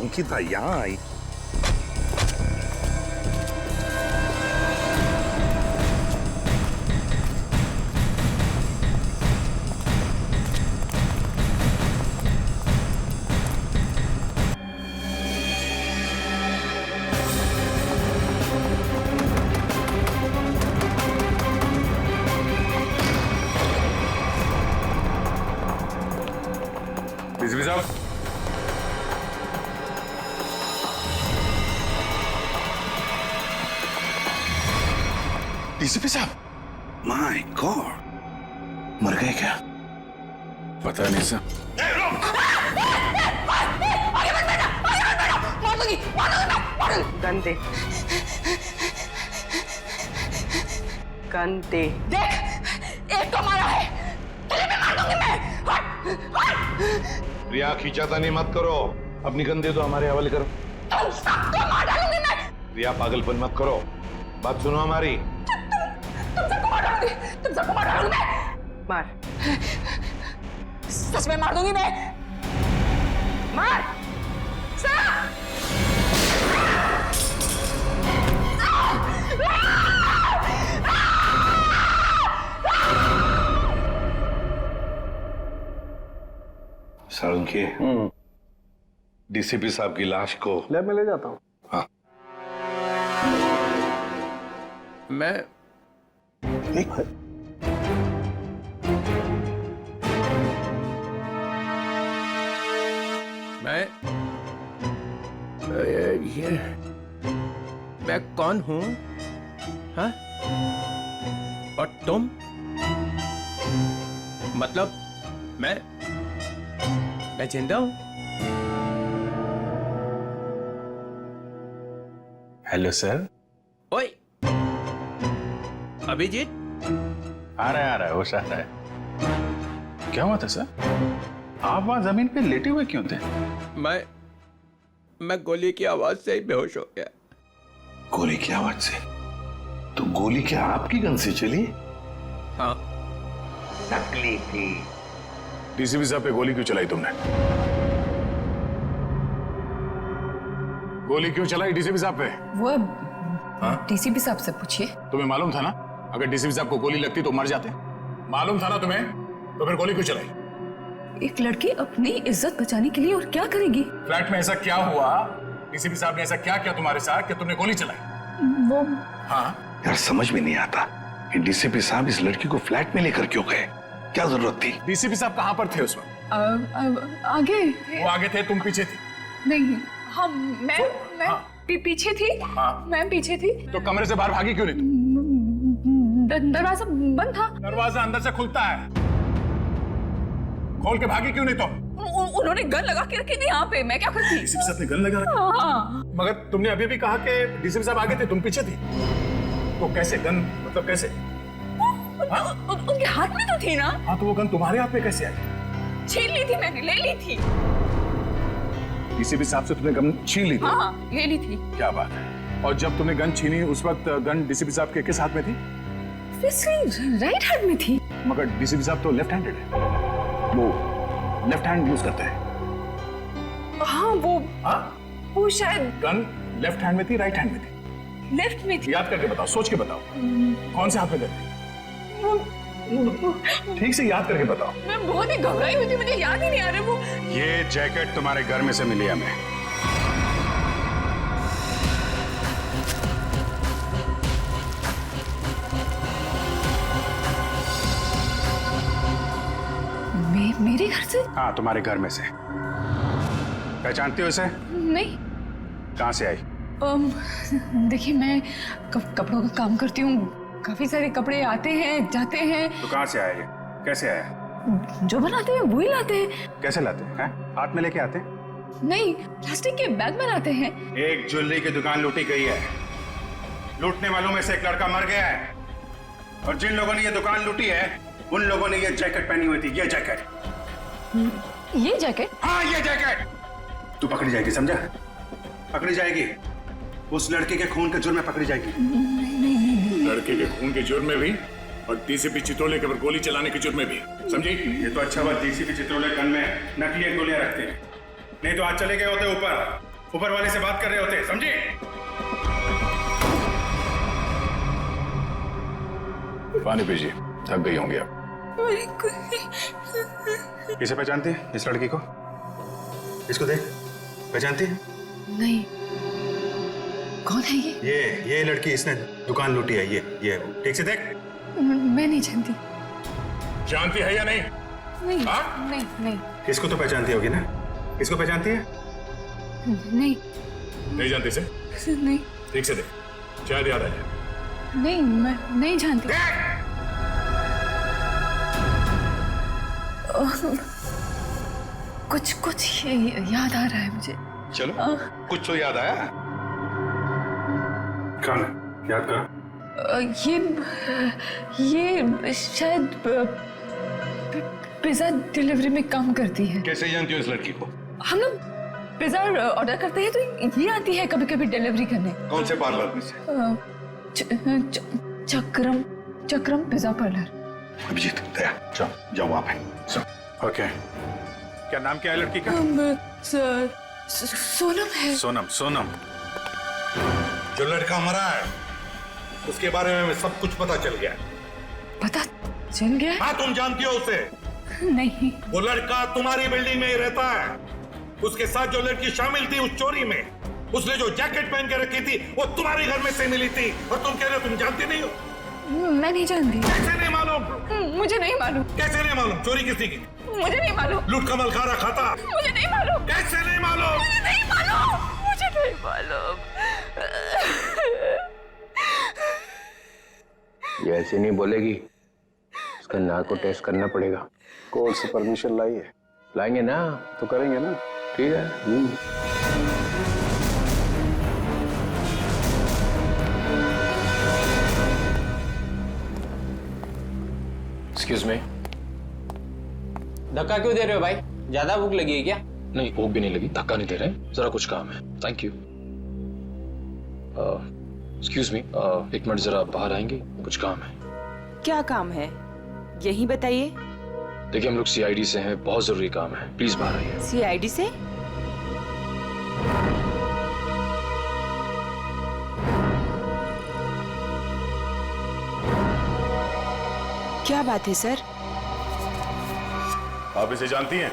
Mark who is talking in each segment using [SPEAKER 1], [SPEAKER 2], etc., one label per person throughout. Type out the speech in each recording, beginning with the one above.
[SPEAKER 1] अंकिता यहाँ आई।
[SPEAKER 2] डीसीपी साहब,
[SPEAKER 1] डीसीपी साहब, माय गॉड, मर गए क्या?
[SPEAKER 2] पता नहीं सर।
[SPEAKER 3] गंदे गंदे
[SPEAKER 4] देख, एक तो मारा है, तुझे भी मार दूंगी मैं। हट, हट।
[SPEAKER 1] रिया, खींचातानी मत करो, अपनी गंदे तो हमारे हवाले करो।
[SPEAKER 4] तुम सबको मार डालूंगी मैं।
[SPEAKER 1] रिया, पागलपन मत करो, बात सुनो हमारी।
[SPEAKER 4] तुम सबको मार डालूंगी, तुम सबको मार डालूंगी मैं।
[SPEAKER 3] मार
[SPEAKER 4] सच में मार दूंगी मैं।
[SPEAKER 3] मार
[SPEAKER 1] सालुंकी, डीसीपी साहब की लाश को
[SPEAKER 5] लैब में ले जाता हूँ।
[SPEAKER 1] हाँ,
[SPEAKER 2] मैं ये मैं कौन हूं? हाँ? और तुम? मतलब मैं जिंदा हूं?
[SPEAKER 5] Hello sir.
[SPEAKER 2] ओए, अभिजीत?
[SPEAKER 5] आ रहा है, होश आ रहा है। क्या हुआ था सर? आप वहां जमीन पे लेटे हुए क्यों थे?
[SPEAKER 2] मैं गोली की आवाज से ही बेहोश हो गया।
[SPEAKER 1] गोली की आवाज से? तो गोली क्या आपकी गन से चली?
[SPEAKER 2] हाँ।
[SPEAKER 1] नकली थी।
[SPEAKER 5] डीसीपी साहब पे गोली क्यों चलाई तुमने? गोली क्यों चलाई डीसीपी साहब पे?
[SPEAKER 6] वो डीसीपी साहब से पूछिए।
[SPEAKER 5] तुम्हें मालूम था ना, अगर डीसीपी साहब को गोली लगती तो मर जाते? मालूम था ना तुम्हें, तो फिर गोली क्यों चलाई?
[SPEAKER 6] एक लड़की अपनी इज्जत बचाने के लिए और क्या करेगी?
[SPEAKER 5] फ्लैट में ऐसा क्या हुआ? डीसीपी साहब ने ऐसा क्या किया तुम्हारे साथ कि तुमने गोली चलाई?
[SPEAKER 6] वो
[SPEAKER 5] हाँ,
[SPEAKER 1] यार समझ में नहीं आता कि डीसीपी साहब इस लड़की को फ्लैट में लेकर क्यों गए? क्या जरूरत थी?
[SPEAKER 5] डीसीपी साहब कहाँ पर थे उस वक्त?
[SPEAKER 6] आगे
[SPEAKER 5] वो आगे थे, तुम पीछे थी?
[SPEAKER 6] नहीं, हम मैं
[SPEAKER 5] हाँ।
[SPEAKER 6] पीछे थी।
[SPEAKER 5] हाँ।
[SPEAKER 6] मैं पीछे थी।
[SPEAKER 5] तो कमरे से बाहर भागी क्यों नहीं तुम?
[SPEAKER 6] दरवाजा बंद था।
[SPEAKER 5] दरवाजा अंदर से खुलता है, खोल के भागी क्यों नहीं तुम?
[SPEAKER 6] उन्होंने गन लगा के रखी थी यहाँ पे, मैं क्या करती?
[SPEAKER 5] डीसीपी साहब ने गन लगा रखी?
[SPEAKER 6] हाँ।
[SPEAKER 5] मगर तुमने अभी भी कहा कि डीसीपी साहब आगे थे, तुम पीछे थी। तो कैसे गन, मतलब कैसे?
[SPEAKER 6] उनके हाथ में तो थी ना।
[SPEAKER 5] हाँ, तो वो गन तुम्हारे हाथ में कैसे आई?
[SPEAKER 6] छीन ली थी मैंने, ले ली थी।
[SPEAKER 5] डीसीपी साहब से तुमने गन छीन ली थी?
[SPEAKER 6] हाँ, ले ली थी।
[SPEAKER 5] क्या बात है। और जब तुमने गन छीनी उस वक्त गन डीसीपी साहब के किस हाथ में थी?
[SPEAKER 6] राइट हैंड में थी।
[SPEAKER 5] मगर डीसीपी साहब तो लेफ्ट हैंडेड है, वो लेफ्ट हैंड यूज करते हैं।
[SPEAKER 6] हाँ, वो शायद
[SPEAKER 5] गन लेफ्ट हैंड में थी, राइट हैंड में थी?
[SPEAKER 6] लेफ्ट में थी।
[SPEAKER 5] याद करके बताओ, सोच के बताओ, कौन से हाथ में गन थी? ठीक से याद करके बताओ।
[SPEAKER 6] मैं बहुत ही घबराई हुई थी, मुझे याद ही नहीं आ रहा वो।
[SPEAKER 5] ये जैकेट तुम्हारे घर में से मिली हमें।
[SPEAKER 6] मेरे घर से?
[SPEAKER 5] हाँ, तुम्हारे घर में से। पहचानती हो इसे?
[SPEAKER 6] नहीं।
[SPEAKER 5] कहाँ से आई?
[SPEAKER 6] देखिए, मैं कपड़ों का काम करती हूँ, काफी सारे कपड़े आते हैं जाते हैं।
[SPEAKER 5] तो कहाँ से आया ये? कैसे आया?
[SPEAKER 6] जो बनाते हैं वही लाते हैं।
[SPEAKER 5] कैसे लाते हैं? हाथ में लेके आते हैं?
[SPEAKER 6] नहीं, प्लास्टिक के बैग में लाते हैं।
[SPEAKER 5] एक ज्वेलरी की दुकान लूटी गई है, लूटने वालों में से एक लड़का मर गया है, और जिन लोगों ने ये दुकान लूटी है उन लोगों ने ये जैकेट पहनी हुई थी। ये जैकेट।
[SPEAKER 6] ये जैकेट?
[SPEAKER 5] हाँ, ये जैकेट। तू पकड़ी जाएगी, समझा? पकड़ी जाएगी, उस लड़के के खून के जुर्म में पकड़ी जाएगी। लड़के के खून के जुर्म में भी, और डीसीपी चित्रोले के ऊपर गोली चलाने के जुर्म में भी, समझी? ये तो अच्छा बात डीसीपी चित्रोले गन में नकली गोलियां रखते हैं, नहीं तो आज चले गए होते ऊपर। ऊपर वाले से बात कर रहे होते, समझे? पानी पीजिए, थक गई होंगी आप। इसे पहचानती है, इस लड़की को? इसको देख, पहचानती है?
[SPEAKER 6] नहीं, कौन है
[SPEAKER 5] ये लड़की, इसने दुकान लूटी है। ये ठीक से देख।
[SPEAKER 6] मैं नहीं जानती।
[SPEAKER 5] जानती है या नहीं?
[SPEAKER 6] नहीं,
[SPEAKER 5] हाँ?
[SPEAKER 6] नहीं।
[SPEAKER 5] इसको तो पहचानती होगी ना? इसको पहचानती है?
[SPEAKER 6] नहीं।
[SPEAKER 5] नहीं जानती इसे?
[SPEAKER 6] नहीं।
[SPEAKER 5] ठीक से देख, शायद याद आ जाए।
[SPEAKER 6] नहीं, मैं नहीं जानती। कुछ याद आ रहा है मुझे।
[SPEAKER 1] चलो, कुछ तो याद आया।
[SPEAKER 5] कौन है? याद करो।
[SPEAKER 6] ये शायद पिज्जा डिलीवरी में काम करती है।
[SPEAKER 1] कैसे जानती हो इस लड़की को?
[SPEAKER 6] हम लोग पिज्जा ऑर्डर करते हैं तो ये आती है कभी कभी डिलीवरी करने।
[SPEAKER 1] कौन से पार्लर में से?
[SPEAKER 6] चक्रम पिज्जा पार्लर।
[SPEAKER 1] अभिजीत, दया, जाओ वहां पे।
[SPEAKER 5] ओके, क्या नाम क्या है लड़की का?
[SPEAKER 6] सोनम है।
[SPEAKER 5] सोनम।
[SPEAKER 1] जो लड़का मरा है उसके बारे में सब कुछ पता चल गया।
[SPEAKER 6] पता चल गया?
[SPEAKER 1] हाँ, तुम जानती हो उसे?
[SPEAKER 6] नहीं।
[SPEAKER 1] वो लड़का तुम्हारी बिल्डिंग में ही रहता है। उसके साथ जो लड़की शामिल थी उस चोरी में, उसने जो जैकेट पहन के रखी थी वो तुम्हारे घर में से मिली थी, और तुम कह रहे हो तुम जानती नहीं हो?
[SPEAKER 6] मैं नहीं जानती।
[SPEAKER 1] कैसे नहीं मालूम?
[SPEAKER 6] मुझे नहीं मालूम।
[SPEAKER 1] कैसे नहीं मालूम? चोरी किसने की?
[SPEAKER 6] मुझे नहीं मालूम।
[SPEAKER 1] लूट कमल खारा खाता?
[SPEAKER 6] मुझे नहीं मालूम।
[SPEAKER 1] कैसे नहीं मालूम?
[SPEAKER 6] मुझे नहीं मालूम। मुझे नहीं मालूम।
[SPEAKER 7] ये ऐसे नहीं बोलेगी, उसका नाक को टेस्ट करना पड़ेगा।
[SPEAKER 8] कोर्ट से परमिशन लाई है?
[SPEAKER 7] लाएंगे ना,
[SPEAKER 8] तो करेंगे ना।
[SPEAKER 7] ठीक है। Excuse me.
[SPEAKER 2] धक्का क्यों दे रहे हो भाई? ज्यादा भूख लगी है क्या?
[SPEAKER 7] नहीं, भूख भी नहीं लगी, धक्का नहीं दे रहे, जरा कुछ काम है। Thank you. एक्सक्यूज मी, एक मिनट जरा बाहर आएंगे, कुछ काम है।
[SPEAKER 3] क्या काम है? यही बताइए।
[SPEAKER 7] देखिए, हम लोग सीआईडी से हैं, बहुत जरूरी काम है, प्लीज बाहर आइए।
[SPEAKER 3] सीआईडी से? क्या बात है सर?
[SPEAKER 5] आप इसे जानती हैं?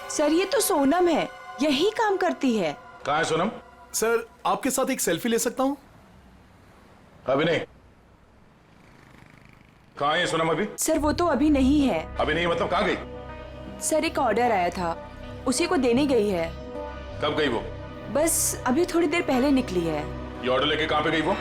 [SPEAKER 3] सर ये तो सोनम है, यही काम करती है।
[SPEAKER 5] कहाँ है सोनम?
[SPEAKER 8] सर, आपके साथ एक सेल्फी ले सकता हूँ?
[SPEAKER 5] अभी नहीं। कहाँ है सोनम अभी?
[SPEAKER 3] सर वो तो अभी नहीं है।
[SPEAKER 5] अभी नहीं मतलब कहाँ गई?
[SPEAKER 3] सर एक ऑर्डर आया था, उसी को देने गई है।
[SPEAKER 5] कब गई वो?
[SPEAKER 3] बस अभी थोड़ी देर पहले निकली है।
[SPEAKER 5] ये ऑर्डर लेके कहाँ पे गई वो?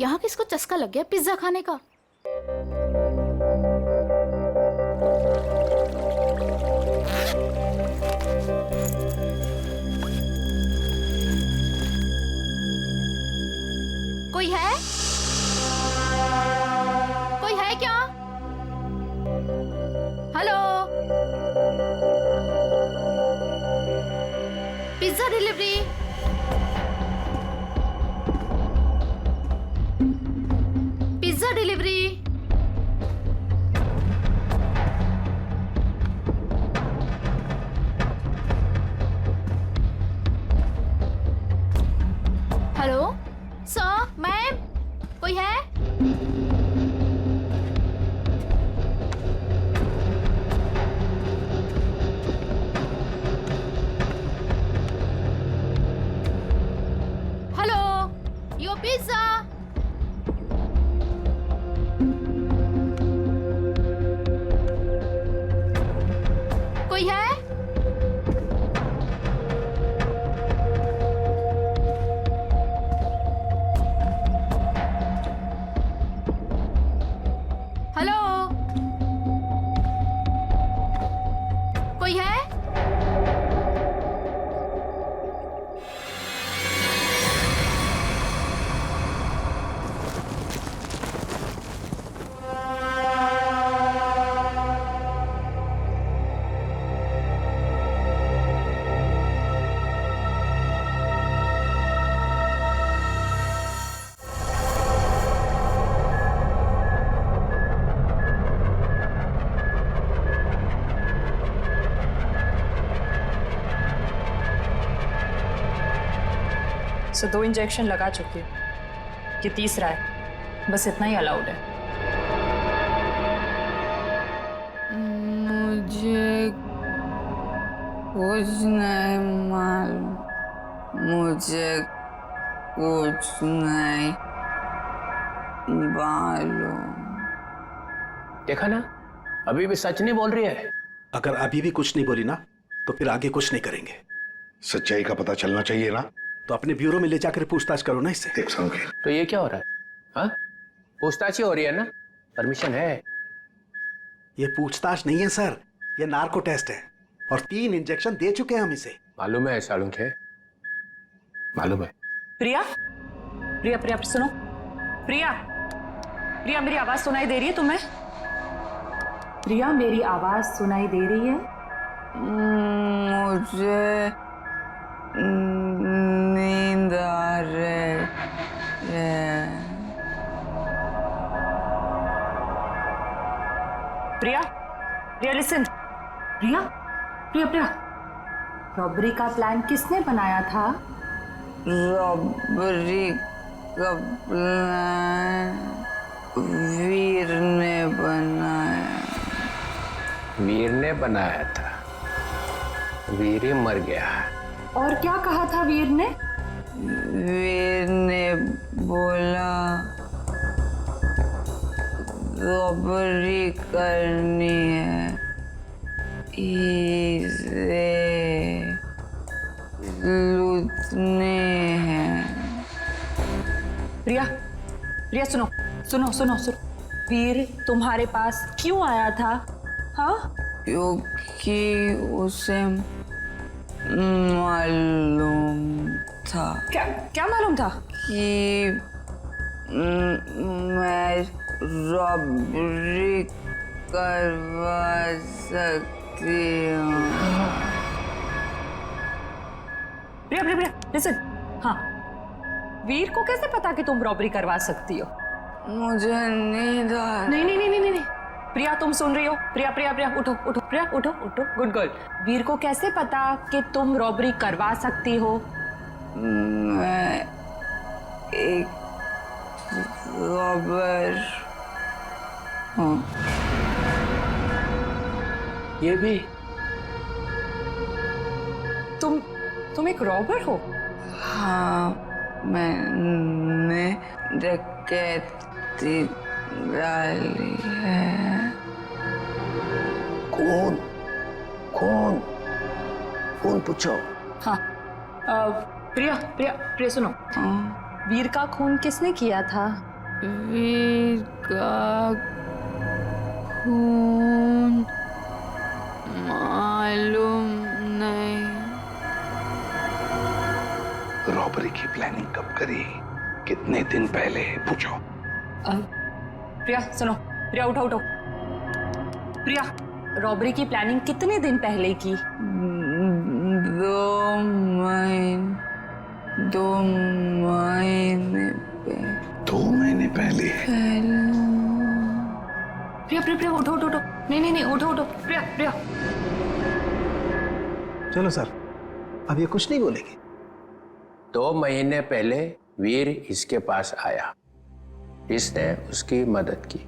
[SPEAKER 9] यहाँ किसको चस्का लग गया पिज्जा खाने का? कोई है? कोई है क्या? Hello, pizza delivery. Pizza delivery. Hello sir, ma'am, कोई है? Hello, your pizza. कोई है? हेलो, कोई है?
[SPEAKER 6] सो 2 इंजेक्शन लगा चुकी हूँ, ये तीसरा है, बस इतना ही अलाउड है। मुझे कुछ नहीं मालूम, मुझे कुछ नहीं मालूम।
[SPEAKER 7] देखा ना, अभी भी सच नहीं बोल रही है।
[SPEAKER 8] अगर अभी भी कुछ नहीं बोली ना तो फिर आगे कुछ नहीं करेंगे।
[SPEAKER 5] सच्चाई का पता चलना चाहिए ना।
[SPEAKER 8] तो अपने ब्यूरो में ले जाकर पूछताछ करो ना इससे।
[SPEAKER 5] देख समझे।
[SPEAKER 7] तो ये क्या हो रहा है? हाँ, पूछताछ ही हो रही है ना, परमिशन है।
[SPEAKER 8] ये पूछताछ नहीं है सर, ये नार्को टेस्ट है और 3 इंजेक्शन दे चुके हैं हम इसे।
[SPEAKER 7] मालूम है सालुंखे, मालूम है।
[SPEAKER 6] प्रिया, प्रिया प्रिया सुनो, प्रिया प्रिया मेरी आवाज सुनाई दे रही है तुम्हें? प्रिया मेरी आवाज सुनाई दे रही है? मुझे नींद आ रही है। प्रिया, प्रिया लिसन, प्रिया प्रिया प्रिया, रॉबरी का प्लान किसने बनाया था? रॉबरी का प्लान वीर ने बनाया।
[SPEAKER 7] वीर ने बनाया था, वीर ही मर गया।
[SPEAKER 6] और क्या कहा था वीर ने? वीर ने बोला रॉबरी करनी है, इसे लूटने हैं। प्रिया, प्रिया सुनो सुनो सुनो सुनो, वीर तुम्हारे पास क्यों आया था? हाँ, क्योंकि उसे मालूम था। क्या क्या मालूम था? कि मैं रॉबरी करवा सकती हूँ। प्रिया प्रिया प्रिया लिसन, हाँ, वीर को कैसे पता कि तुम रॉबरी करवा सकती हो? मुझे नींद आ। नहीं नहीं नहीं नहीं नहीं, प्रिया तुम सुन रही हो? प्रिया प्रिया प्रिया उठो उठो, प्रिया उठो उठो, गुड गर्ल। वीर को कैसे पता कि तुम रॉबरी करवा सकती हो? मैं एक रॉबर हूँ।
[SPEAKER 7] ये भी?
[SPEAKER 6] तुम एक रॉबर हो? हाँ, मैंने डकैती डाली है।
[SPEAKER 7] कौन कौन कौन पूछो?
[SPEAKER 6] हाँ, प्रिया प्रिया प्रिया सुनो, वीर का खून किसने किया था? वीर का खून मालूम नहीं।
[SPEAKER 5] रॉबरी की प्लानिंग कब करी, कितने दिन पहले, पूछो।
[SPEAKER 6] प्रिया सुनो, प्रिया उठो उठो। प्रिया, रॉबरी की प्लानिंग कितने दिन पहले की? 2 महीने पहले।
[SPEAKER 5] 2 महीने पहले?
[SPEAKER 6] प्रिया प्रिया प्रिया उठो उठो उठो, नहीं नहीं नहीं उठो उठो, प्रिया प्रिया।
[SPEAKER 8] चलो सर, अब ये कुछ नहीं बोलेगी।
[SPEAKER 7] 2 महीने पहले वीर इसके पास आया, इसने उसकी मदद की,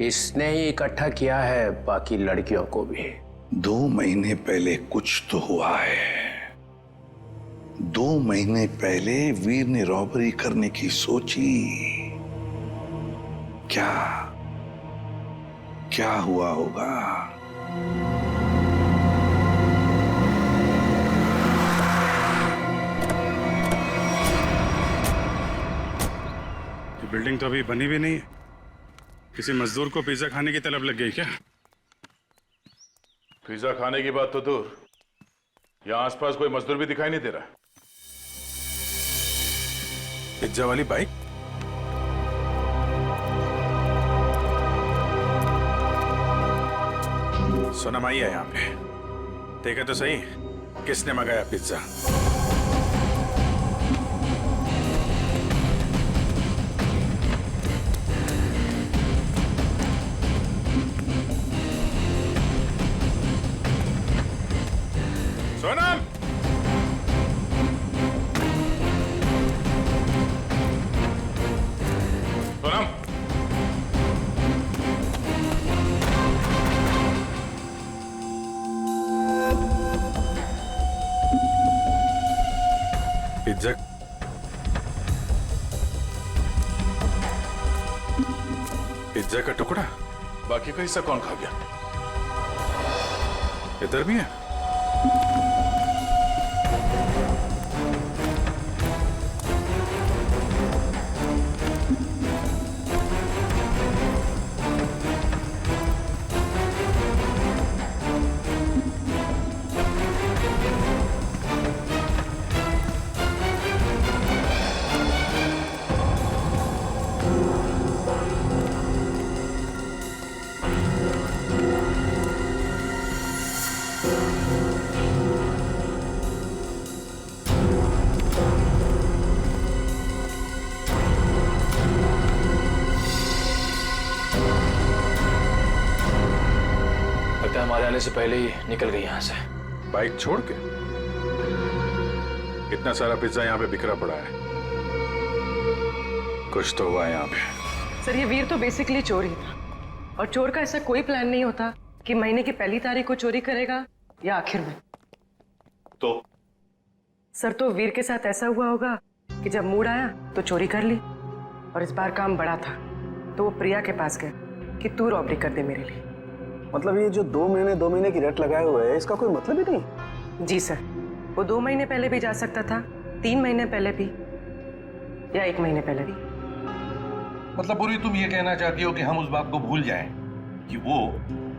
[SPEAKER 7] इसने ही इकट्ठा किया है बाकी लड़कियों को भी।
[SPEAKER 5] 2 महीने पहले कुछ तो हुआ है। 2 महीने पहले वीर ने रॉबरी करने की सोची। क्या क्या हुआ होगा?
[SPEAKER 10] बिल्डिंग तो अभी बनी भी नहीं है। किसी मजदूर को पिज्जा खाने की तलब लग गई क्या?
[SPEAKER 11] पिज्जा खाने की बात तो दूर, यहाँ आसपास कोई मजदूर भी दिखाई नहीं दे रहा।
[SPEAKER 10] पिज्जा वाली बाइक? सोनम आई है यहाँ पे, देखा तो सही किसने मंगाया पिज्जा। सोनम, पिज्जा का टुकड़ा?
[SPEAKER 11] बाकी का हिस्सा कौन खा गया?
[SPEAKER 10] इधर भी है?
[SPEAKER 2] हमारे आने से पहले ही निकल गई यहाँ से।
[SPEAKER 10] बाइक छोड़ के? इतना सारा पिज्जा यहाँ पे बिखरा पड़ा है, कुछ तो हुआ यहाँ पे।
[SPEAKER 6] सर, ये वीर तो बेसिकली चोर ही था, और चोर का ऐसा कोई प्लान नहीं होता कि महीने की पहली तारीख को चोरी करेगा या आखिर में।
[SPEAKER 10] तो
[SPEAKER 6] सर, तो वीर के साथ ऐसा हुआ होगा कि जब मूड आया तो चोरी कर ली, और इस बार काम बड़ा था तो वो प्रिया के पास गए कि तू रॉबरी कर दे मेरे लिए।
[SPEAKER 8] मतलब ये जो 2 महीने की रेट लगाए हुए है, इसका कोई मतलब ही नहीं?
[SPEAKER 6] जी सर, वो 2 महीने पहले भी जा सकता था, 3 महीने पहले भी, या 1 महीने पहले भी।
[SPEAKER 1] मतलब पूरी तुम ये कहना चाहती हो कि हम उस बात को भूल जाएं कि वो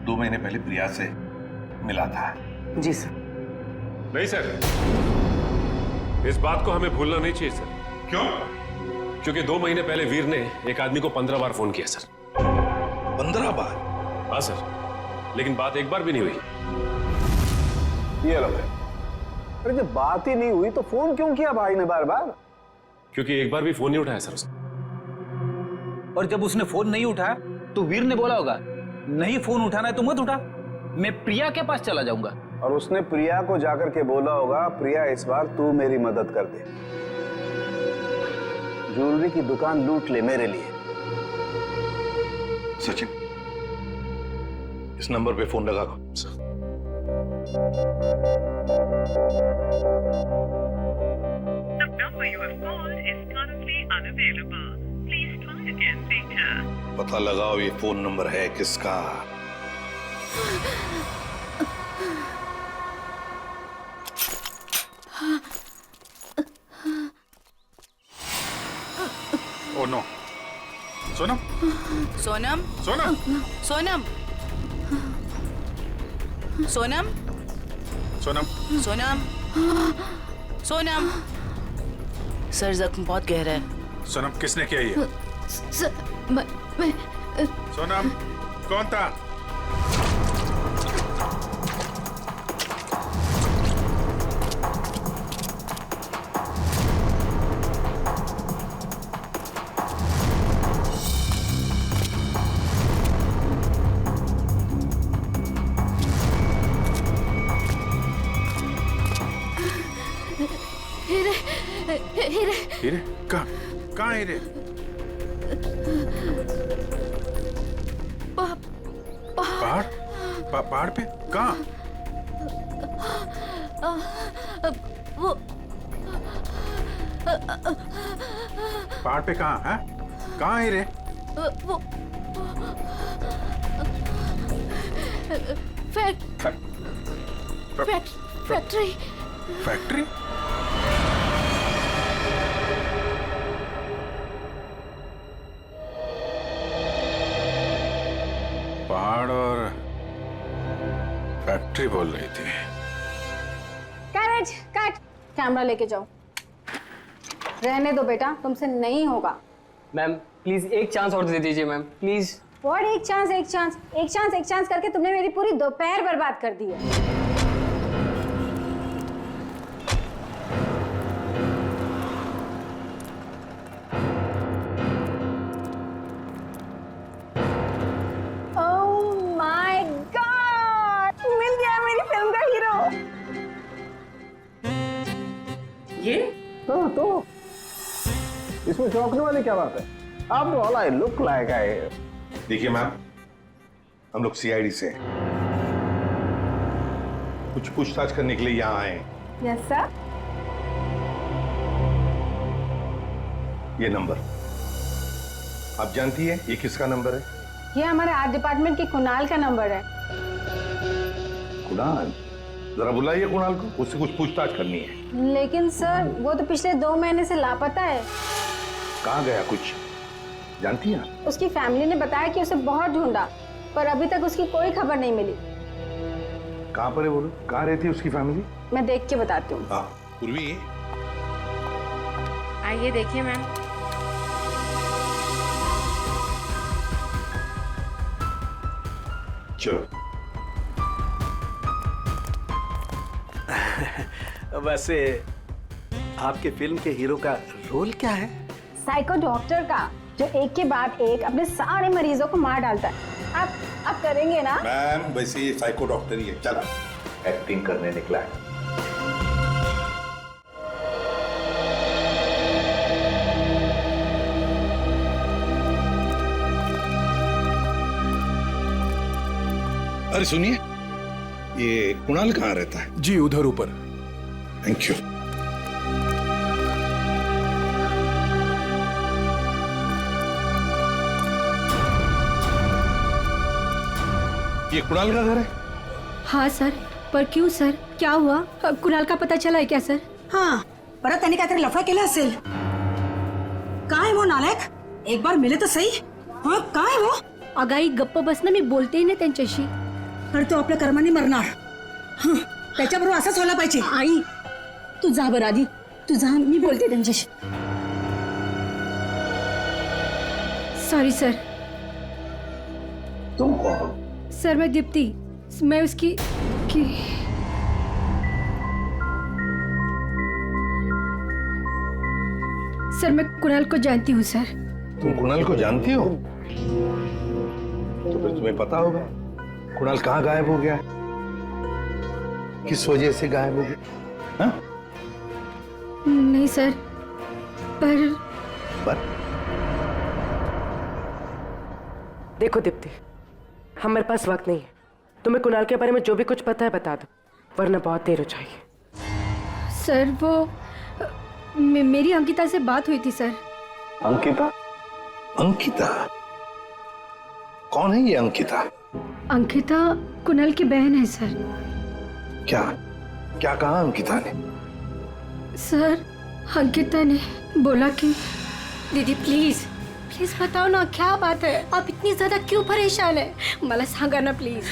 [SPEAKER 1] 2 महीने पहले प्रिया से मिला था?
[SPEAKER 6] जी सर।
[SPEAKER 11] नहीं सर, इस बात को हमें भूलना नहीं चाहिए सर।
[SPEAKER 1] क्यों?
[SPEAKER 11] क्योंकि 2 महीने पहले वीर ने एक आदमी को 15 बार फोन किया सर।
[SPEAKER 1] 15 बार?
[SPEAKER 11] हाँ सर, लेकिन बात एक बार भी नहीं हुई।
[SPEAKER 8] ये लो भाई। अरे जब बात ही नहीं हुई तो फोन क्यों किया भाई ने बार बार?
[SPEAKER 11] क्योंकि एक बार भी फोन नहीं उठाया सर उसने।
[SPEAKER 2] और जब उसने फोन नहीं उठाया तो वीर ने बोला होगा, नहीं फोन उठाना है तो मत उठा, मैं प्रिया के पास चला जाऊंगा।
[SPEAKER 8] और उसने प्रिया को जाकर के बोला होगा, प्रिया इस बार तू मेरी मदद कर दे, ज्वेलरी की दुकान लूट ले मेरे लिए।
[SPEAKER 1] सचिन, इस नंबर पे फोन लगा दो। पता लगाओ ये फोन नंबर है किसका।
[SPEAKER 10] Oh no. Sonam?
[SPEAKER 4] Sonam?
[SPEAKER 10] Sonam?
[SPEAKER 4] Sonam? Sonam?
[SPEAKER 10] Sonam?
[SPEAKER 4] Sonam? Sonam? Sir, जख्म बहुत गहरा है।
[SPEAKER 10] सोनम, किसने किया ये?
[SPEAKER 9] मैं
[SPEAKER 10] सोनम, कौन था? हीरे? कहाँ हीरे? पहाड़? पहाड़ पे? कहाँ?
[SPEAKER 9] वो
[SPEAKER 10] पहाड़ पे कहाँ है? कहाँ हीरे?
[SPEAKER 9] वो फैक्ट्री।
[SPEAKER 10] फैक्ट्री? पहाड़ और फैक्ट्री बोल रही थी।
[SPEAKER 9] कैरेज कट, कैमरा लेके जाओ। रहने दो बेटा, तुमसे नहीं होगा।
[SPEAKER 2] मैम प्लीज एक चांस और दे दीजिए मैम, प्लीज।
[SPEAKER 9] व्हाट एक चांस करके तुमने मेरी पूरी दोपहर बर्बाद कर दी है।
[SPEAKER 8] हाँ, तो इसमें चौंकने वाली क्या बात है? आप all I look like I.
[SPEAKER 1] देखिए मैम, हम लोग सीआईडी से हैं। कुछ पूछताछ करने के लिए यहाँ आए हैं।
[SPEAKER 9] Yes sir.
[SPEAKER 5] ये नंबर आप जानती है ये किसका नंबर है?
[SPEAKER 9] ये हमारे आर्ट डिपार्टमेंट के कुणाल का नंबर है।
[SPEAKER 5] कुणाल? जरा बुलाइए कुणाल को, उससे कुछ पूछताछ करनी है।
[SPEAKER 9] लेकिन सर वो तो पिछले 2 महीने से लापता है।
[SPEAKER 5] कहाँ गया कुछ जानती हैं?
[SPEAKER 9] उसकी फैमिली ने बताया कि उसे बहुत ढूंढा पर अभी तक उसकी कोई खबर नहीं मिली।
[SPEAKER 5] कहाँ पर है बोलो, कहाँ रहती है उसकी फैमिली?
[SPEAKER 9] मैं देख के बताती हूँ।
[SPEAKER 5] हाँ पूर्वी,
[SPEAKER 4] आइए देखिए मैम।
[SPEAKER 5] चलो।
[SPEAKER 8] वैसे आपके फिल्म के हीरो का रोल क्या है?
[SPEAKER 9] साइको डॉक्टर का, जो एक के बाद एक अपने सारे मरीजों को मार डालता है। आप करेंगे ना?
[SPEAKER 5] मैम वैसे ये साइको डॉक्टर ही है, चला एक्टिंग करने निकला है। अरे सुनिए, ये कुणाल कहाँ रहता है?
[SPEAKER 10] जी उधर ऊपर।
[SPEAKER 5] Thank you. ये कुणाल का घर है?
[SPEAKER 9] हाँ सर, पर क्यों सर, क्या हुआ? कुणाल का पता चला है क्या सर?
[SPEAKER 4] हाँ, परत त्यांनी काहीतरी लफडा केला असेल। काय वो नालायक, एक बार मिले तो सही। हाँ काय वो?
[SPEAKER 9] अगाई गप्प बस ना, मी बोलते ना त्यांच्याशी।
[SPEAKER 4] तर तो आपल्या कर्माने मरणार। त्याच्याबरोबर असंच व्हायला पाहिजे। आई तू जा बरं आधी, तू जा, मी बोलते त्यांच्याशी।
[SPEAKER 9] Sorry sir.
[SPEAKER 5] तुम कौन?
[SPEAKER 9] सर मैं दीप्ति, मैं उसकी सर मैं कुणाल को जानती हूँ सर।
[SPEAKER 5] तुम कुणाल को जानती हो? तो फिर तुम्हें पता होगा कुणाल कहाँ गायब हो गया है, किस वजह से गायब हो गया? हाँ?
[SPEAKER 9] नहीं सर, पर
[SPEAKER 12] देखो दीप्ति, हमारे पास वक्त नहीं है। तुम्हें कुणाल के बारे में जो भी कुछ पता है बता दो, वरना बहुत देर हो जाएगी।
[SPEAKER 9] सर वो मेरी अंकिता से बात हुई थी सर।
[SPEAKER 5] अंकिता? अंकिता कौन है ये अंकिता?
[SPEAKER 9] अंकिता कुणाल की बहन है सर।
[SPEAKER 5] क्या क्या कहा अंकिता ने?
[SPEAKER 9] सर अंकिता ने बोला कि दीदी प्लीज प्लीज बताओ ना क्या बात है, आप इतनी ज्यादा क्यों परेशान है, मला सांगा ना प्लीज।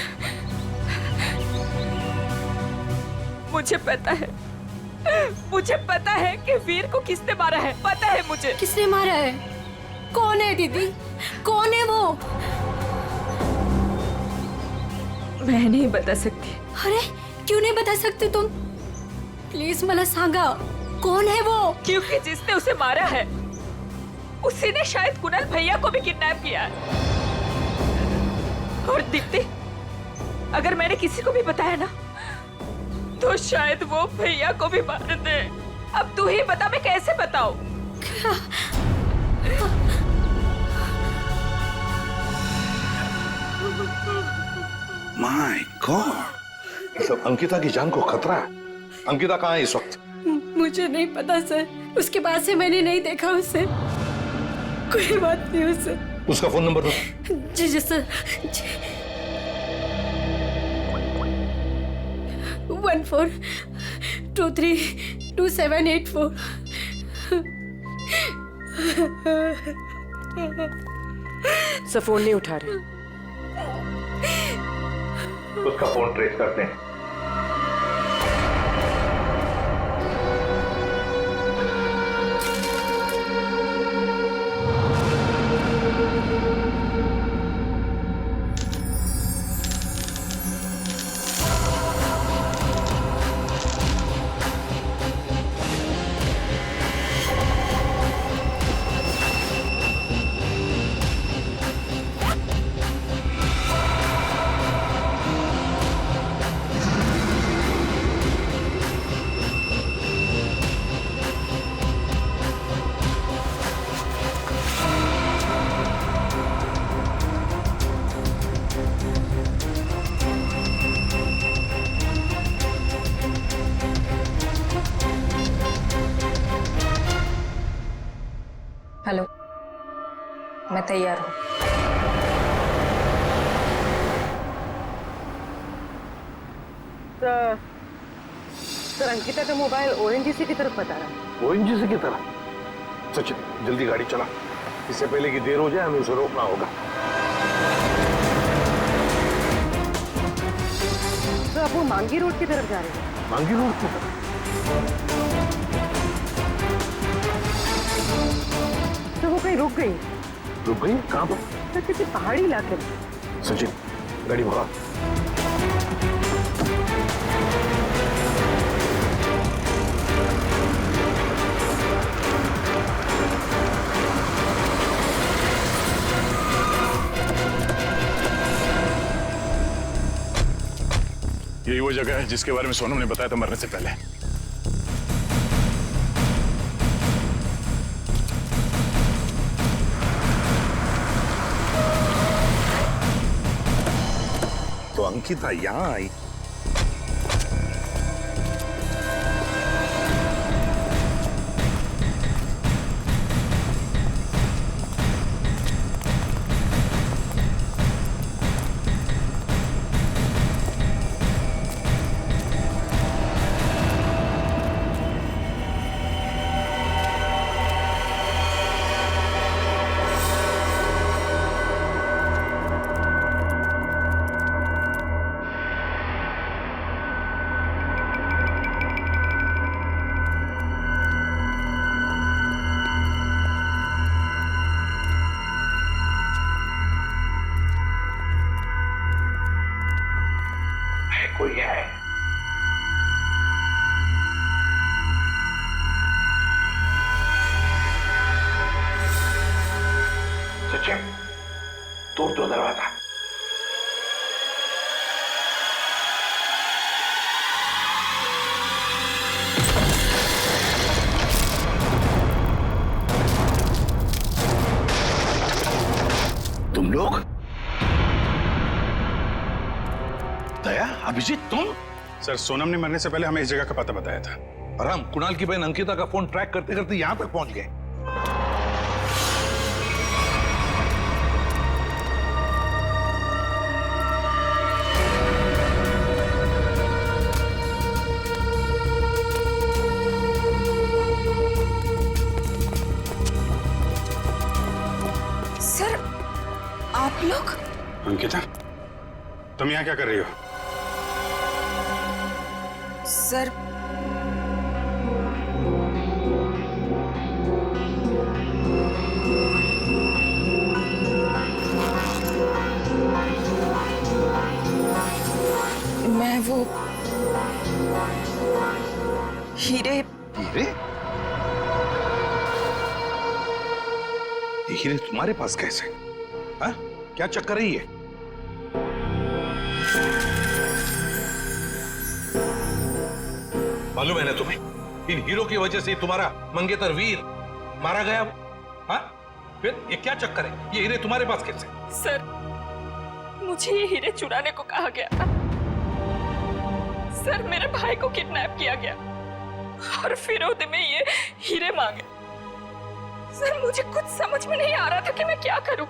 [SPEAKER 6] मुझे पता है कि वीर को किसने मारा है, पता है मुझे।
[SPEAKER 9] किसने मारा है? कौन है दीदी, कौन है वो?
[SPEAKER 6] मैं नहीं बता सकती।
[SPEAKER 9] अरे क्यों नहीं बता सकती तुम? प्लीज मला सांगा कौन है वो?
[SPEAKER 6] क्योंकि जिसने उसे मारा है उसी ने शायद कुणाल भैया को भी किडनैप किया है। और दीप्ति, अगर मैंने किसी को भी बताया ना तो शायद वो भैया को भी मार दे। अब तू ही बता, मैं कैसे बताऊं?
[SPEAKER 5] माय गॉड, मतलब अंकिता की जान को खतरा है। अंकिता कहाँ है इस वक्त?
[SPEAKER 9] मुझे नहीं पता सर, उसके बाद से मैंने नहीं देखा उसे। कोई बात नहीं उसे।
[SPEAKER 5] उसका फोन नंबर दो।
[SPEAKER 9] जी जी सर। 14232784।
[SPEAKER 12] सब फोन नहीं उठा रहे।
[SPEAKER 5] उसका फोन ट्रेस करते हैं।
[SPEAKER 6] मैं तैयार हूँ।
[SPEAKER 12] सर अंकिता का मोबाइल ओएनजीसी की तरफ बता रहा है।
[SPEAKER 5] ओएनजीसी की तरफ? सचिन जल्दी गाड़ी चला, इससे पहले कि देर हो जाए हमें उसे रोकना होगा।
[SPEAKER 12] तो अब वो मांगी रोड की तरफ जा रहे हैं।
[SPEAKER 5] मांगी रोड की तरफ?
[SPEAKER 12] तो वो कहीं रुक गई?
[SPEAKER 5] रुक गई? कहाँ पर?
[SPEAKER 12] तो किसी पहाड़ी इलाके में।
[SPEAKER 5] सचिन गाड़ी भगा।
[SPEAKER 10] यही वो जगह है जिसके बारे में सोनम ने बताया था मरने से पहले।
[SPEAKER 1] तो अंकिता यहाँ आई।
[SPEAKER 5] कोई है? सचिन तोड़ दो दरवाजा। तुम लोग? दया, अभिजीत तुम?
[SPEAKER 10] सर सोनम ने मरने से पहले हमें इस जगह का पता बताया था
[SPEAKER 1] और हम कुणाल की बहन अंकिता का फोन ट्रैक करते करते यहां तक पहुंच गए।
[SPEAKER 3] सर आप लोग?
[SPEAKER 10] अंकिता तुम यहाँ क्या कर रही हो?
[SPEAKER 3] सर मैं वो हीरे।
[SPEAKER 1] हीरे? ये हीरे तुम्हारे पास कैसे? हाँ? क्या चक्कर है ये? मालूम है ना तुम्हें, इन हीरो की वजह से तुम्हारा मंगेतर वीर मारा गया। हाँ? फिर ये क्या चक्कर है? ये हीरे तुम्हारे पास कैसे?
[SPEAKER 3] सर मुझे ये हीरे चुराने को कहा गया था। सर मेरे भाई को किडनैप किया गया और फिरोद में ये हीरे मांगे। सर मुझे कुछ समझ में नहीं आ रहा था कि मैं क्या करूं,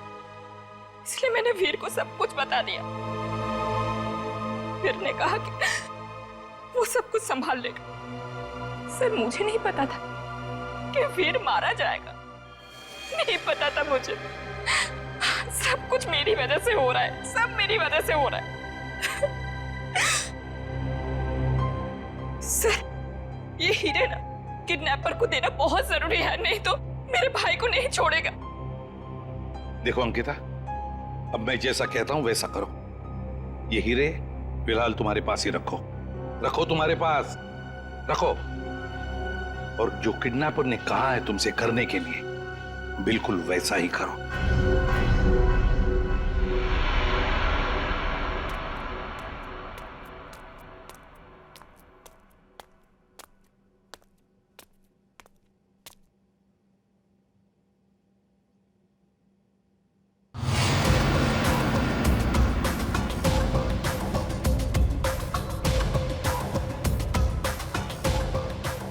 [SPEAKER 3] इसलिए मैंने वीर को सब कुछ बता दिया। वीर ने कहा कि वो सब कुछ संभाल लेगा। सर मुझे नहीं पता था कि वीर मारा जाएगा, नहीं पता था मुझे। सब कुछ मेरी वजह से हो रहा है, सब मेरी वजह से हो रहा है। सर ये हीरे ना किडनैपर को देना बहुत जरूरी है, नहीं तो मेरे भाई को नहीं छोड़ेगा।
[SPEAKER 1] देखो अंकिता, अब मैं जैसा कहता हूं वैसा करो। ये हीरे फिलहाल तुम्हारे पास ही रखो, रखो तुम्हारे पास रखो। और जो किडनैपर ने कहा है तुमसे करने के लिए, बिल्कुल वैसा ही करो।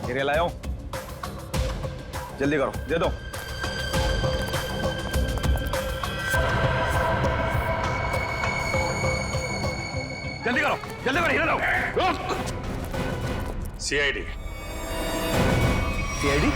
[SPEAKER 2] हीरे लाओ, जल्दी करो, दे दो।
[SPEAKER 1] जल्दी करो, जल्दी करो, हीरे लाओ।
[SPEAKER 5] सीआईडी।
[SPEAKER 2] सीआईडी?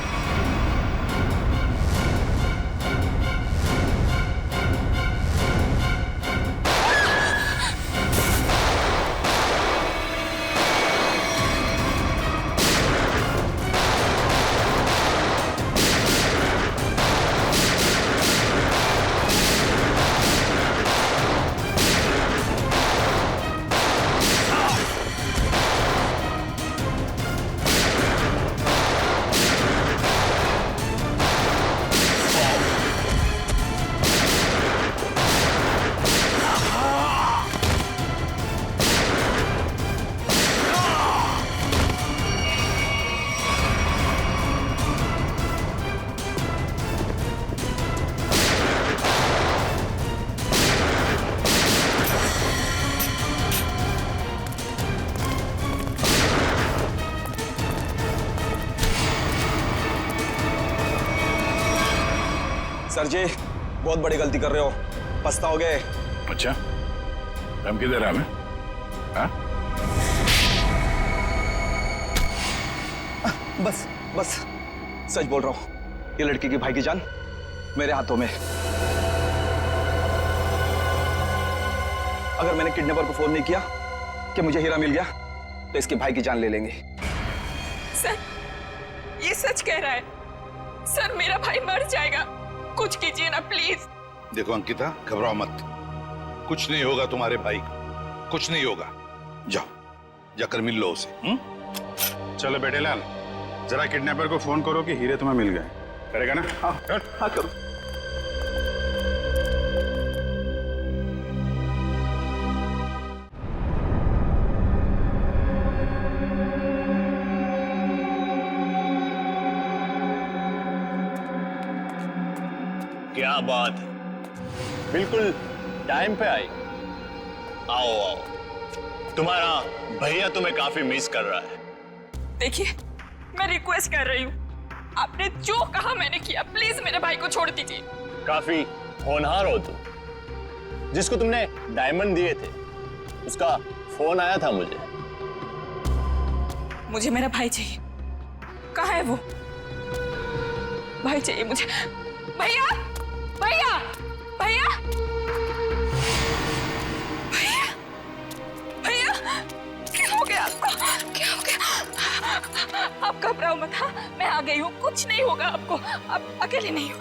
[SPEAKER 13] सर जी बहुत बड़ी गलती कर रहे हो, पछताओगे।
[SPEAKER 11] अच्छा, धमकी दे रहा है हमें? हाँ?
[SPEAKER 13] बस बस सच बोल रहा हूँ, ये लड़की की भाई की जान मेरे हाथों में। अगर मैंने किडनैपर को फोन नहीं किया कि मुझे हीरा मिल गया तो इसके भाई की जान ले लेंगे।
[SPEAKER 3] सर ये सच कह रहा है। सर मेरा भाई मर जाएगा, कुछ कीजिए ना प्लीज।
[SPEAKER 1] देखो अंकिता, घबराओ मत, कुछ नहीं होगा तुम्हारे भाई को, कुछ नहीं होगा। जाओ, जाकर मिल लो उसे।
[SPEAKER 5] चलो बेटे लाल, जरा किडनैपर को फोन करो कि हीरे तुम्हें मिल गए। करेगा ना?
[SPEAKER 13] हाँ हाँ करो।
[SPEAKER 14] क्या बात है, बिल्कुल टाइम पे आई। आओ आओ, तुम्हारा भैया तुम्हें काफी मिस कर रहा है।
[SPEAKER 3] देखिए मैं रिक्वेस्ट कर रही हूँ, आपने जो कहा मैंने किया, प्लीज मेरे भाई को छोड़ दीजिए।
[SPEAKER 14] काफी होनहार हो तुम। जिसको तुमने डायमंड दिए थे उसका फोन आया था मुझे।
[SPEAKER 3] मुझे मेरा भाई चाहिए। कहाँ है वो? भाई चाहिए मुझे। भैया भैया भैया भैया भैया, क्या हो गया आपको? क्या हो गया? आप घबराओ मत। हाँ मैं आ गई हूँ, कुछ नहीं होगा आपको, आप अकेले नहीं हो।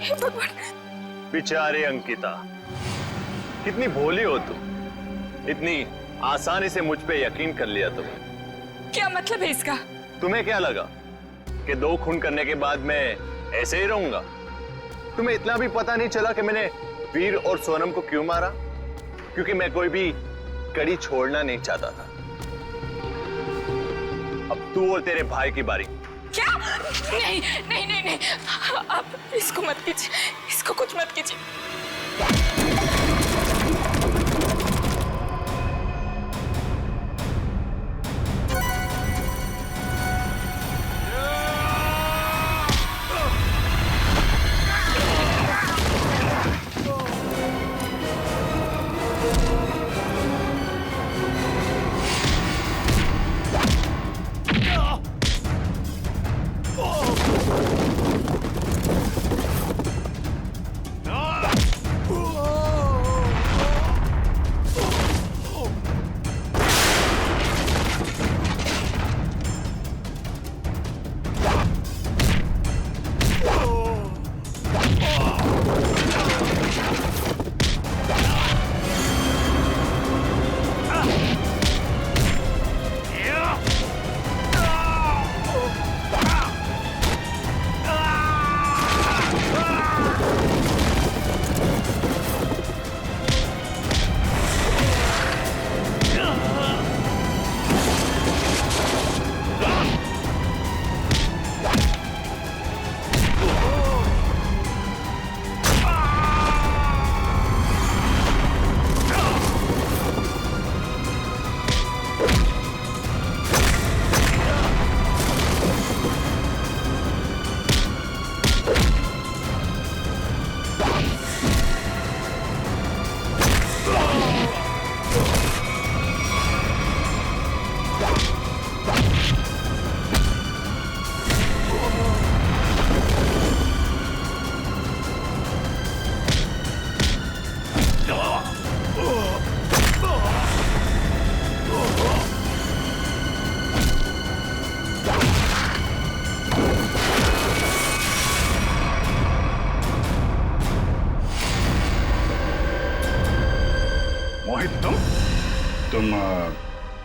[SPEAKER 3] हे भगवान।
[SPEAKER 14] बेचारी अंकिता, कितनी भोली हो तुम, इतनी आसानी से मुझ पे यकीन कर लिया तुमने।
[SPEAKER 3] क्या मतलब है इसका?
[SPEAKER 14] तुम्हें क्या लगा कि 2 खून करने के बाद मैं ऐसे ही रहूंगा? तुम्हें इतना भी पता नहीं चला कि मैंने वीर और सोनम को क्यों मारा? क्योंकि मैं कोई भी कड़ी छोड़ना नहीं चाहता था। अब तू और तेरे भाई की बारी।
[SPEAKER 3] क्या? नहीं नहीं नहीं नहीं, आप इसको मत कीजिए, इसको कुछ मत कीजिए।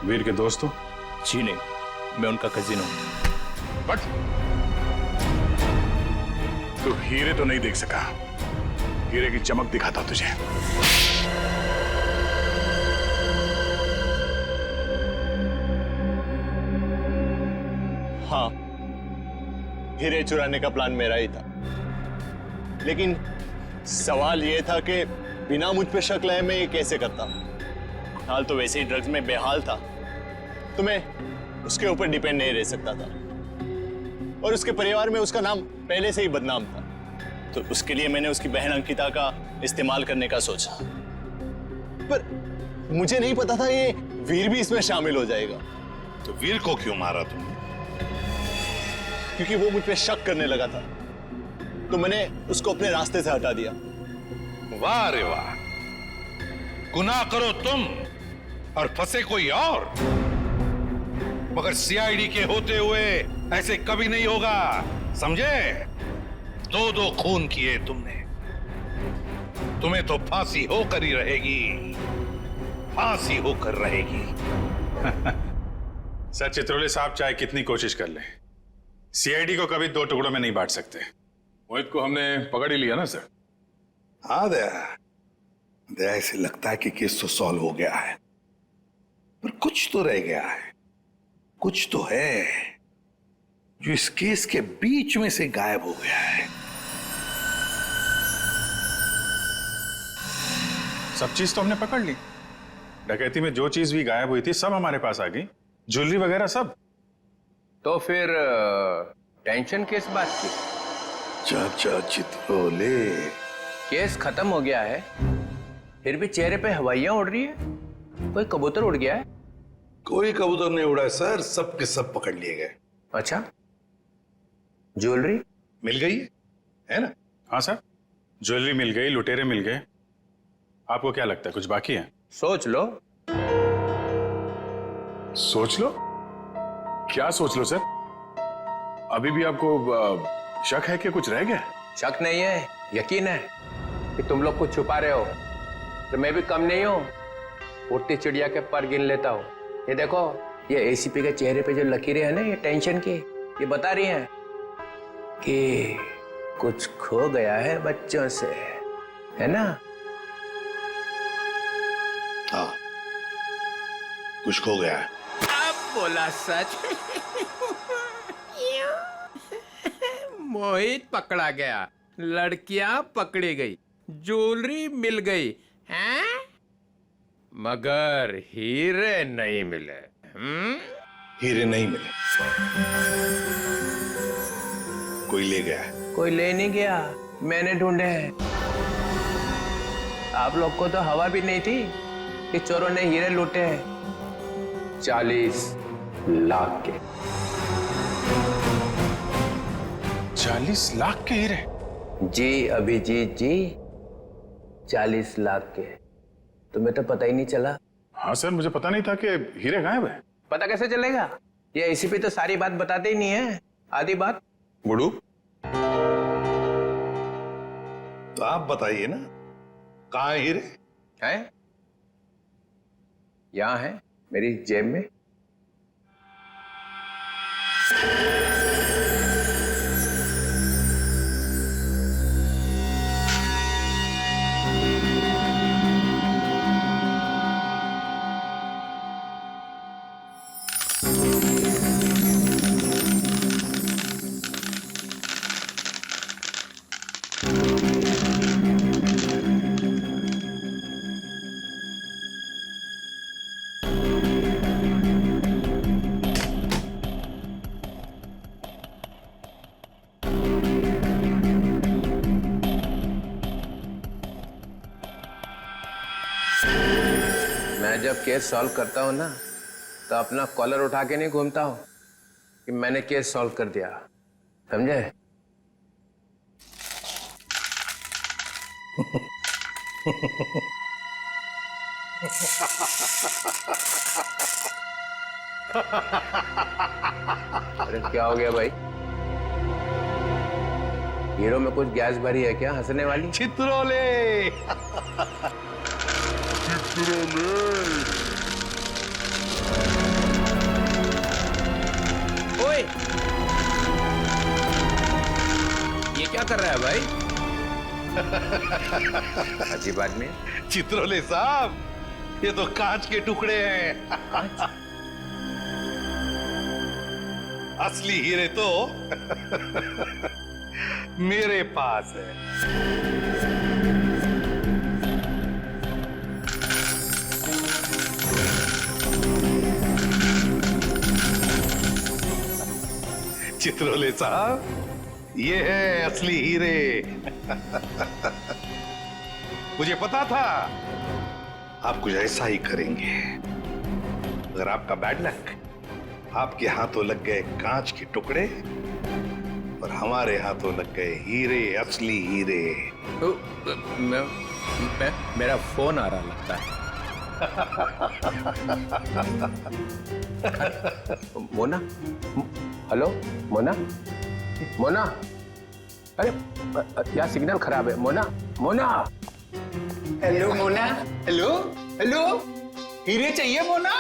[SPEAKER 10] वीर के दोस्त हो?
[SPEAKER 13] जी नहीं, मैं उनका कजिन हूं।
[SPEAKER 10] बट तू हीरे तो नहीं देख सका। हीरे की चमक दिखाता हूं तुझे।
[SPEAKER 14] हाँ, हीरे चुराने का प्लान मेरा ही था, लेकिन सवाल यह था कि बिना मुझ पे शक लाए मैं ये कैसे करता। हाल तो वैसे ही ड्रग्स में बेहाल था, तो मैं उसके ऊपर डिपेंड नहीं रह सकता था, और उसके परिवार में उसका नाम पहले से ही बदनाम था, तो उसके लिए मैंने उसकी बहन अंकिता का इस्तेमाल करने का सोचा। पर मुझे नहीं पता था ये वीर भी इसमें शामिल हो जाएगा।
[SPEAKER 1] तो वीर को क्यों मारा तुमने?
[SPEAKER 14] क्योंकि वो मुझ पे शक करने लगा था, तो मैंने उसको अपने रास्ते से हटा दिया।
[SPEAKER 1] वाह रे वाह, गुनाह करो तुम और फंसे कोई और, मगर सीआईडी के होते हुए ऐसे कभी नहीं होगा, समझे? 2-2 खून किए तुमने, तुम्हें तो फांसी होकर ही रहेगी, फांसी होकर रहेगी।
[SPEAKER 10] सर चित्रोले साहब चाहे कितनी कोशिश कर ले, सीआईडी को कभी 2 टुकड़ों में नहीं बांट सकते। मोहित को हमने पकड़ ही लिया ना सर।
[SPEAKER 1] हाँ दया, ऐसे लगता है कि केस तो सॉल्व हो गया है, पर कुछ तो रह गया है, कुछ तो है जो इस केस के बीच में से गायब हो गया है।
[SPEAKER 10] सब चीज तो हमने पकड़ ली। डकैती में जो चीज भी गायब हुई थी सब हमारे पास आ गई, ज्वेलरी वगैरह सब।
[SPEAKER 7] तो फिर टेंशन किस बात की?
[SPEAKER 1] चाचा चित्रोले,
[SPEAKER 7] केस खत्म हो गया है, फिर भी चेहरे पे हवाइयां उड़ रही है। कोई कबूतर उड़ गया है?
[SPEAKER 1] कोई कबूतर नहीं उड़ा सर, सब के सब पकड़ लिए गए।
[SPEAKER 7] अच्छा, ज्वेलरी
[SPEAKER 1] मिल गई है ना?
[SPEAKER 10] हाँ सर, ज्वेलरी मिल गई, लुटेरे मिल गए। आपको क्या लगता है कुछ बाकी है?
[SPEAKER 7] सोच लो।
[SPEAKER 10] सोच लो? क्या सोच लो सर? अभी भी आपको शक है कि कुछ रह गया?
[SPEAKER 7] शक नहीं है, यकीन है कि तुम लोग कुछ छुपा रहे हो। तो मैं भी कम नहीं हूं, उड़ती चिड़िया के पर गिन लेता हूं। ये देखो, ये एसीपी के चेहरे पे जो लकीरें हैं ना, ये टेंशन की, ये बता रही हैं कि कुछ खो गया है बच्चों से, है ना?
[SPEAKER 1] हाँ, कुछ खो गया है।
[SPEAKER 7] अब बोला सच। मोहित पकड़ा गया, लड़कियां पकड़ी गई, ज्वेलरी मिल गई, हैं? मगर हीरे नहीं मिले।
[SPEAKER 1] हीरे नहीं मिले, कोई ले गया है।
[SPEAKER 7] कोई ले नहीं गया, मैंने ढूंढे हैं। आप लोग को तो हवा भी नहीं थी कि चोरों ने हीरे लूटे हैं। 40 लाख के।
[SPEAKER 10] 40 लाख के हीरे?
[SPEAKER 7] जी अभिजीत जी, 40 लाख के। तुम्हें तो पता ही नहीं चला।
[SPEAKER 10] हाँ सर, मुझे पता नहीं था कि हीरे गायब है।
[SPEAKER 7] पता कैसे चलेगा? ये एसीपी तो सारी बात बताते ही नहीं है, आधी बात।
[SPEAKER 1] गुडू, तो आप बताइए ना, कहाँ है हीरे?
[SPEAKER 7] हैं? यहां है, मेरी जेब में। मैं जब केस सॉल्व करता हूं ना, तो अपना कॉलर उठा के नहीं घूमता हूं कि मैंने केस सॉल्व कर दिया, समझे? अरे क्या हो गया भाई? हीरो में कुछ गैस भरी है क्या हंसने वाली?
[SPEAKER 1] चित्रोले। चित्रोले।
[SPEAKER 7] कर रहा है भाई? अजीब आदमी।
[SPEAKER 1] चित्रोले साहब, ये तो कांच के टुकड़े हैं। असली हीरे तो मेरे पास है। चित्रोले साहब, ये है असली हीरे। मुझे पता था आप कुछ ऐसा ही करेंगे। अगर आपका बैड लक, आपके हाथों लग गए कांच के टुकड़े और हमारे हाथों लग गए हीरे, असली हीरे।
[SPEAKER 7] मेरा फोन आ रहा लगता है। मोना, हेलो मोना, मोना, अरे क्या सिग्नल खराब है? Mona, Mona.
[SPEAKER 2] Hello Mona, hello hello, हीरे चाहिए मोना?